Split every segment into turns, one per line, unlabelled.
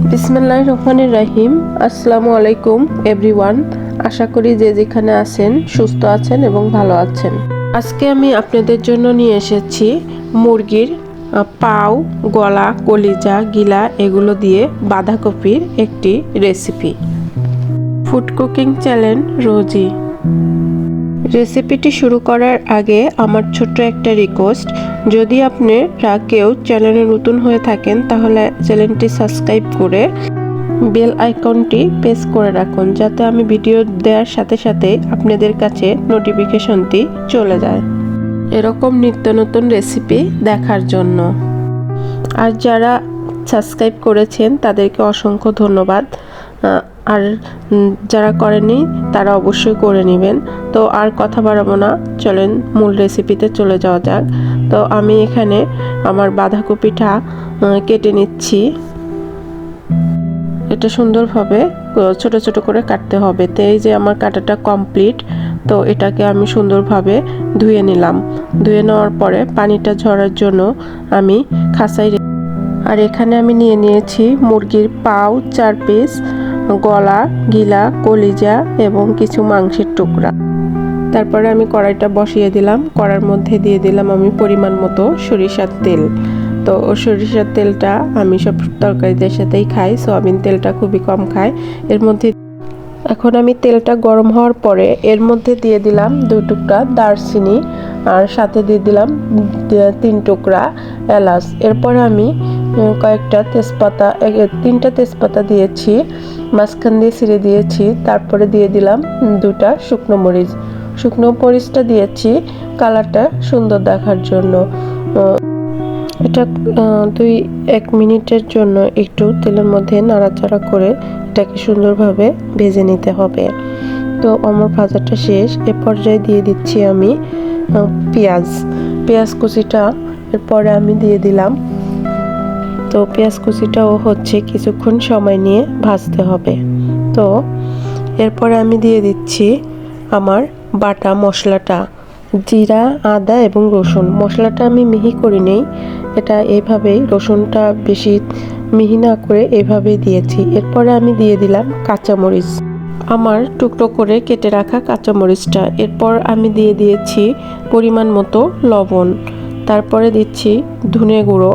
বিসমিল্লাহির রহমানির রহিম। আসসালামু আলাইকুম এভরিওয়ান। আশা করি যে যেখানে আছেন সুস্থ আছেন এবং ভালো আছেন। আজকে আমি আপনাদের জন্য নিয়ে এসেছি মুরগির পাও, গলা, কলিজা, গিলা এগুলো দিয়ে বাঁধাকপির একটি রেসিপি। ফুড কুকিং চ্যানেল রোজি। রেসিপিটি শুরু করার আগে আমার ছোট্ট একটা রিকোয়েস্ট, যদি আপনারা কেউ চ্যানেলে নতুন হয়ে থাকেন তাহলে চ্যানেলটি সাবস্ক্রাইব করে বেল আইকনটি প্রেস করে রাখুন, যাতে আমি ভিডিও দেওয়ার সাথে সাথে আপনাদের কাছে নোটিফিকেশনটি চলে যায় এরকম নিত্য নতুন রেসিপি দেখার জন্য। আর যারা সাবস্ক্রাইব করেছেন তাদেরকে অসংখ্য ধন্যবাদ। আর যারা করেনি তারা অবশ্যই করে নেবেন। তো আর কথা বাড়াবো না, চলেন মূল রেসিপিতে চলে যাওয়া যাক। তো আমি এখানে আমার বাঁধাকপিটা কেটে নিচ্ছি। এটা সুন্দরভাবে ছোট ছোট করে কাটতে হবে। তো এই যে আমার কাটাটা কমপ্লিট। তো এটাকে আমি সুন্দরভাবে ধুয়ে নিলাম। ধুয়ে নেওয়ার পরে পানিটা ঝরার জন্য আমি খাসাই। আর এখানে আমি নিয়ে নিয়েছি মুরগির পাও 4 পিস, গলা, গিলা, কলিজা এবং কিছু মাংসের টুকরা। তারপরে আমি কড়াইটা বসিয়ে দিলাম। কড়ার মধ্যে দিয়ে দিলাম আমি পরিমাণ মতো সরিষার তেল। তো সরিষার তেলটা আমি সব তরকারিদের সাথেই খাই, সয়াবিন তেলটা খুবই কম খাই। এর মধ্যে এখন আমি তেলটা গরম হওয়ার পরে এর মধ্যে দিয়ে দিলাম 2 টুকরা দারচিনি আর সাথে দিয়ে দিলাম 3 টুকরা এলাচ। এরপরে আমি কয়েকটা তেজপাতা, 3টা তেজপাতা দিয়েছি, মাঝখান দিয়ে ছিঁড়ে দিয়েছি। তারপরে দিয়ে দিলাম 2টা শুকনো মরিচ। শুকনো মরিচটা দিয়েছি কালারটা সুন্দর দেখার জন্য। এটা 1 মিনিটের জন্য একটু তেলের মধ্যে নাড়াচাড়া করে এটাকে সুন্দরভাবে ভেজে নিতে হবে। তো আমার ভাজাটা শেষ। এ পর্যায়ে দিয়ে দিচ্ছি আমি পেঁয়াজ কুচিটা এরপরে আমি দিয়ে দিলাম। তো পেঁয়াজ কুচিটাও হচ্ছে কিছুক্ষণ সময় নিয়ে ভাজতে হবে। তো এরপরে আমি দিয়ে দিচ্ছি আমার বাটা মশলাটা, জিরা, আদা এবং রসুন। মশলাটা আমি মিহি করে নেই, এটা এইভাবেই, রসুনটা বেশি মিহি না করে এইভাবেই দিয়েছি। এরপরে আমি দিয়ে দিলাম কাঁচামরিচ, আমার টুকরো করে কেটে রাখা কাঁচামরিচটা। এরপর আমি দিয়ে দিয়েছি পরিমাণ মতো লবণ। তারপরে দিচ্ছি ধনে গুঁড়ো।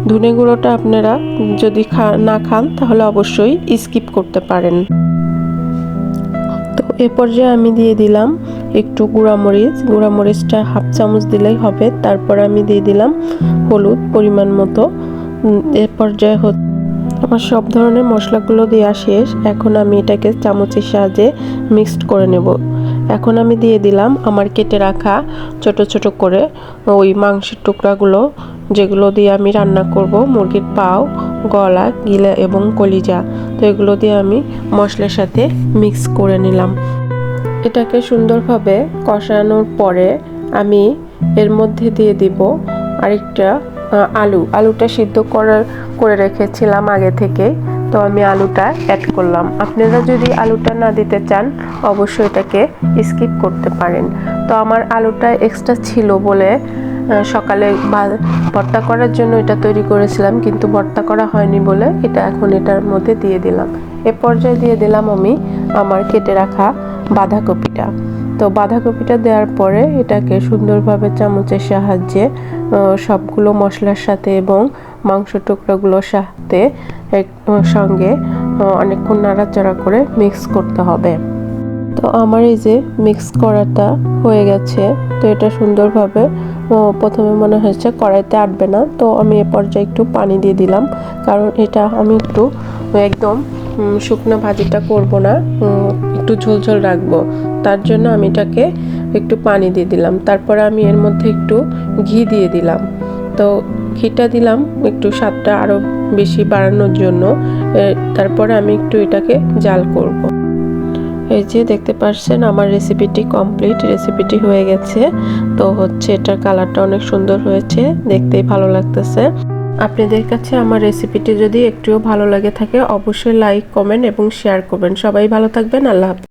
ধনে গুঁড়োটা আপনারা যদি না খান তাহলে অবশ্যই স্কিপ করতে পারেন। তো এ পর্যায়ে আমি দিয়ে দিলাম একটু গুঁড়ামরিচটা হাফ চামচ দিলেই হবে। তারপর আমি দিয়ে দিলাম হলুদ পরিমাণ মতো। এ পর্যায়ে আমার সব ধরনের মশলাগুলো দেওয়া শেষ। এখন আমি এটাকে চামচের সাহায্যে মিক্সড করে নেব। এখন আমি দিয়ে দিলাম আমার কেটে রাখা ছোট ছোট করে ওই মাংসের টুকরাগুলো, যেগুলো দিয়ে আমি রান্না করব মুরগির পাও, গলা, গিলা এবং কলিজা। তো এগুলো দিয়ে আমি মশলার সাথে মিক্স করে নিলাম। এটাকে সুন্দরভাবে কষানোর পরে আমি এর মধ্যে দিয়ে দিব আরেকটা আলুটা সিদ্ধ করে রেখেছিলাম আগে থেকে। তো আমি আলুটা অ্যাড করলাম। আপনারা যদি আলুটা না দিতে চান অবশ্যই এটাকে স্কিপ করতে পারেন। তো আমার আলুটা এক্সট্রা ছিল বলে সকালে ভর্তা করার জন্য এটা তৈরি করেছিলাম, কিন্তু ভর্তা করা হয়নি বলে এটা এখন এটার মধ্যে দিয়ে দিলাম। এ পর্যায়ে দিয়ে দিলাম আমি আমার কেটে রাখা বাঁধাকপিটা। তো বাঁধাকপিটা দেওয়ার পরে এটাকে সুন্দরভাবে চামচের সাহায্যে সবগুলো মশলার সাথে এবং মাংস টুকরাগুলোর সাথে সঙ্গে অনেকক্ষণ নাড়াচাড়া করে মিক্স করতে হবে। তো আমার এই যে মিক্স করাটা হয়ে গেছে। তো এটা সুন্দরভাবে প্রথমে মনে হয়েছে কড়াইতে আটবে না, তো আমি এ পর্যায়ে একটু পানি দিয়ে দিলাম, কারণ এটা আমি একটু একদম শুকনো ভাজিটা করব না, একটু ঝোলঝোল রাখবো। তার জন্য আমি এটাকে একটু পানি দিয়ে দিলাম। তারপরে আমি এর মধ্যে একটু ঘি দিয়ে দিলাম। তো ঘিটা দিলাম একটু স্বাদটা আরও বেশি বাড়ানোর জন্য। তারপরে আমি একটু এটাকে জাল করব। এই যে দেখতে পাচ্ছেন আমার রেসিপিটি কমপ্লিট, রেসিপিটি হয়ে গেছে। তো হচ্ছে এটার কালারটা অনেক সুন্দর হয়েছে, দেখতেই ভালো লাগতেছে। আপনাদের কাছে আমার রেসিপিটি যদি একটুও ভালো লাগে থাকে অবশ্যই লাইক, কমেন্ট এবং শেয়ার করবেন। সবাই ভালো থাকবেন। আল্লাহ হাফেজ।